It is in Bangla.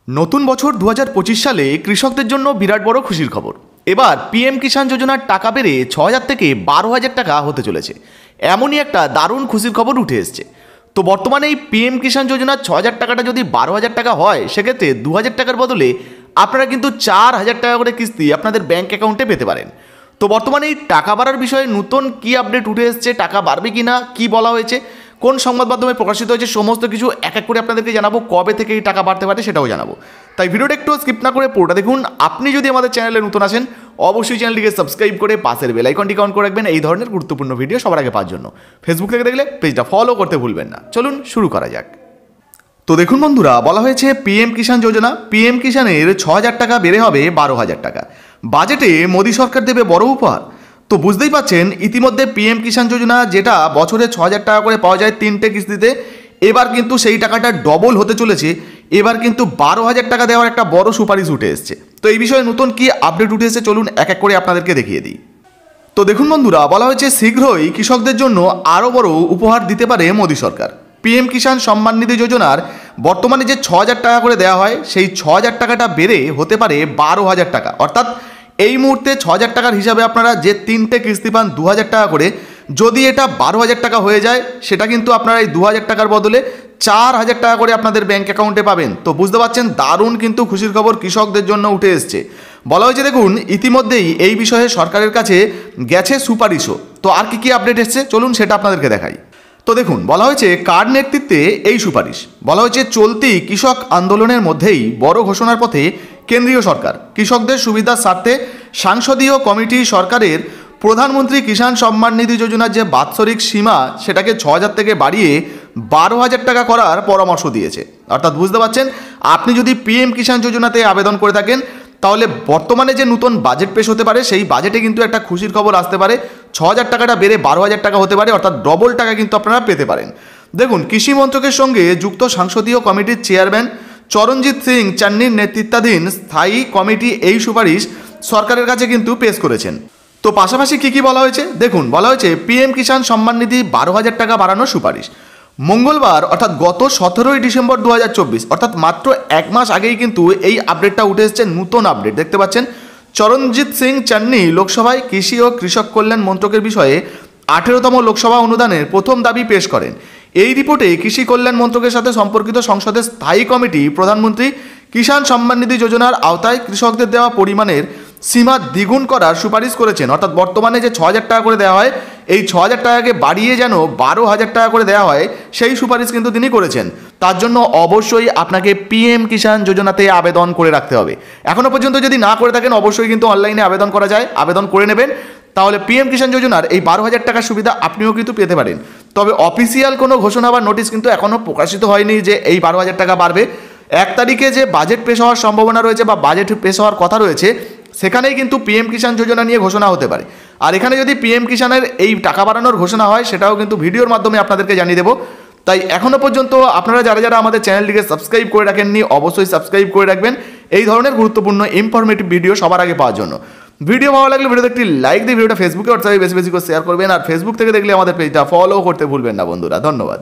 নতুন বছর 2025 সালে কৃষকদের জন্য বিরাট বড় খুশির খবর। এবার পিএম কিষাণ যোজনার টাকা বেড়ে 6,000 থেকে 12,000 টাকা হতে চলেছে। এমনই একটা দারুণ খুশির খবর উঠে এসছে। তো বর্তমানে এই পিএম কিষাণ যোজনার 6,000 টাকাটা যদি 12,000 টাকা হয়, সেক্ষেত্রে 2,000 টাকার বদলে আপনারা কিন্তু 4,000 টাকা করে কিস্তি আপনাদের ব্যাঙ্ক অ্যাকাউন্টে পেতে পারেন। তো বর্তমানে এই টাকা বাড়ার বিষয়ে নতুন কি আপডেট উঠে এসছে, টাকা বাড়বে কি না, কী বলা হয়েছে, কোন সংবাদ মাধ্যমে প্রকাশিত হয়েছে, সমস্ত কিছু এক এক করে আপনাদেরকে জানাবো। কবে থেকে এই টাকা বাড়তে পারে সেটাও জানাবো। তাই ভিডিওটা একটু স্কিপ না করে পুরোটা দেখুন। আপনি যদি আমাদের চ্যানেলে নতুন আসেন, অবশ্যই চ্যানেলটিকে সাবস্ক্রাইব করে পাশের বেল আইকনটিকে অন করে রাখবেন এই ধরনের গুরুত্বপূর্ণ ভিডিও সবার আগে পাওয়ার জন্য। ফেসবুক থেকে দেখলে পেজটা ফলো করতে ভুলবেন না। চলুন শুরু করা যাক। তো দেখুন বন্ধুরা, বলা হয়েছে পিএম কিষাণ যোজনা, পিএম কিষাণের 6,000 টাকা বেড়ে হবে 12,000 টাকা। বাজেটে মোদী সরকার দেবে বড় উপহার। তো বুঝতেই পাচ্ছেন, ইতিমধ্যে পিএম কিষাণ যোজনা যেটা বছরে 6,000 টাকা করে পাওয়া যায় 3টে কিস্তিতে, এবার কিন্তু সেই টাকাটা ডবল হতে চলেছে। এবার কিন্তু 12,000 টাকা দেওয়ার একটা বড় সুপারিশ উঠে এসছে। তো এই বিষয়ে নতুন কি আপডেট উঠে এসেছে চলুন এক এক করে আপনাদেরকে দেখিয়ে দিই। তো দেখুন বন্ধুরা, বলা হয়েছে শীঘ্রই কৃষকদের জন্য আরও বড় উপহার দিতে পারে মোদী সরকার। পিএম কিষাণ সম্মান নিধি যোজনার বর্তমানে যে 6,000 টাকা করে দেওয়া হয়, সেই 6,000 টাকাটা বেড়ে হতে পারে 12,000 টাকা। অর্থাৎ এই মুহূর্তে 6,000 টাকার হিসাবে আপনারা যে 3টে কিস্তি পান 2,000 টাকা করে, যদি এটা 12,000 টাকা হয়ে যায়, সেটা কিন্তু আপনারা এই 2,000 টাকার বদলে 4,000 টাকা করে আপনাদের ব্যাঙ্ক অ্যাকাউন্টে পাবেন। তো বুঝতে পারছেন, দারুণ কিন্তু খুশির খবর কৃষকদের জন্য উঠে এসছে। বলা হয়েছে দেখুন, ইতিমধ্যেই এই বিষয়ে সরকারের কাছে গেছে সুপারিশও। তো আর কি আপডেট এসছে চলুন সেটা আপনাদেরকে দেখাই। তো দেখুন, বলা হয়েছে কার নেতৃত্বে এই সুপারিশ। বলা হয়েছে চলতি কৃষক আন্দোলনের মধ্যেই বড় ঘোষণার পথে কেন্দ্রীয় সরকার। কৃষকদের সুবিধার স্বার্থে সংসদীয় কমিটি সরকারের প্রধানমন্ত্রী কিষাণ সম্মান নিধি যোজনার যে বাৎসরিক সীমা, সেটাকে 6,000 থেকে বাড়িয়ে 12,000 টাকা করার পরামর্শ দিয়েছে। অর্থাৎ বুঝতে পারছেন, আপনি যদি পিএম কিষাণ যোজনাতে আবেদন করে থাকেন, তাহলে বর্তমানে যে নতুন বাজেট পেশ হতে পারে, সেই বাজেটে কিন্তু একটা খুশির খবর আসতে পারে। 6,000 টাকাটা বেড়ে 12,000 টাকা হতে পারে, অর্থাৎ ডবল টাকা কিন্তু আপনারা পেতে পারেন। দেখুন, কৃষি মন্ত্রকের সঙ্গে যুক্ত সংসদীয় কমিটির চেয়ারম্যান চরণজিৎ সিং চান্নির নেতৃত্বাধীন স্থায়ী কমিটি এই সুপারিশ সরকারের কাছে কিন্তু পেশ করেছেন। তো পাশাপাশি কী বলা হয়েছে দেখুন, বলা হয়েছে পিএম কিষাণ সম্মান নিধি 12,000 টাকা বাড়ানোর সুপারিশ। মঙ্গলবার অর্থাৎ গত 17ই ডিসেম্বর 2024, অর্থাৎ মাত্র এক মাস আগেই কিন্তু এই আপডেটটা উঠে এসছে। নতুন আপডেট দেখতে পাচ্ছেন, চরণজিৎ সিং চান্নি লোকসভায় কৃষি ও কৃষক কল্যাণ মন্ত্রকের বিষয়ে 18তম লোকসভা অনুদানের প্রথম দাবি পেশ করেন। এই রিপোর্টে কৃষি কল্যাণ মন্ত্রকের সাথে সম্পর্কিত সংসদের স্থায়ী কমিটি প্রধানমন্ত্রী কিষাণ সম্মান নিধি যোজনার আওতায় কৃষকদের দেওয়া পরিমাণের সীমা দ্বিগুণ করার সুপারিশ করেছেন। অর্থাৎ বর্তমানে যে 6,000 টাকা করে দেওয়া হয়, এই 6,000 টাকাকে বাড়িয়ে যেন 12,000 টাকা করে দেওয়া হয়, সেই সুপারিশ কিন্তু তিনি করেছেন। তার জন্য অবশ্যই আপনাকে পিএম কিষাণ যোজনাতে আবেদন করে রাখতে হবে। এখনও পর্যন্ত যদি না করে থাকেন, অবশ্যই কিন্তু অনলাইনে আবেদন করা যায়, আবেদন করে নেবেন। তাহলে পিএম কিষাণ যোজনার এই 12,000 টাকার সুবিধা আপনিও কিন্তু পেতে পারেন। তবে অফিসিয়াল কোনো ঘোষণা বা নোটিশ কিন্তু এখনও প্রকাশিত হয়নি যে এই 12,000 টাকা বাড়বে। 1 তারিখে যে বাজেট পেশ হওয়ার সম্ভাবনা রয়েছে বা বাজেট পেশ হওয়ার কথা রয়েছে, সেখানেই কিন্তু পিএম কিষাণ যোজনা নিয়ে ঘোষণা হতে পারে। আর এখানে যদি পিএম কিষাণের এই টাকা বাড়ানোর ঘোষণা হয়, সেটাও কিন্তু ভিডিওর মাধ্যমে আপনাদেরকে জানিয়ে দেবো। তাই এখনও পর্যন্ত আপনারা যারা যারা আমাদের চ্যানেলটিকে সাবস্ক্রাইব করে রাখেননি, অবশ্যই সাবস্ক্রাইব করে রাখবেন এই ধরনের গুরুত্বপূর্ণ ইনফরমেটিভ ভিডিও সবার আগে পাওয়ার জন্য। ভিডিও ভালো লাগলে ভিডিওতে একটি লাইক দিয়ে ভিডিওটা ফেসবুকে হোয়াটসঅ্যাপে বেশি বেশি করে শেয়ার করবেন। আর ফেসবুক থেকে দেখলে আমাদের পেজটা ফলো করতে ভুলবেন না বন্ধুরা। ধন্যবাদ।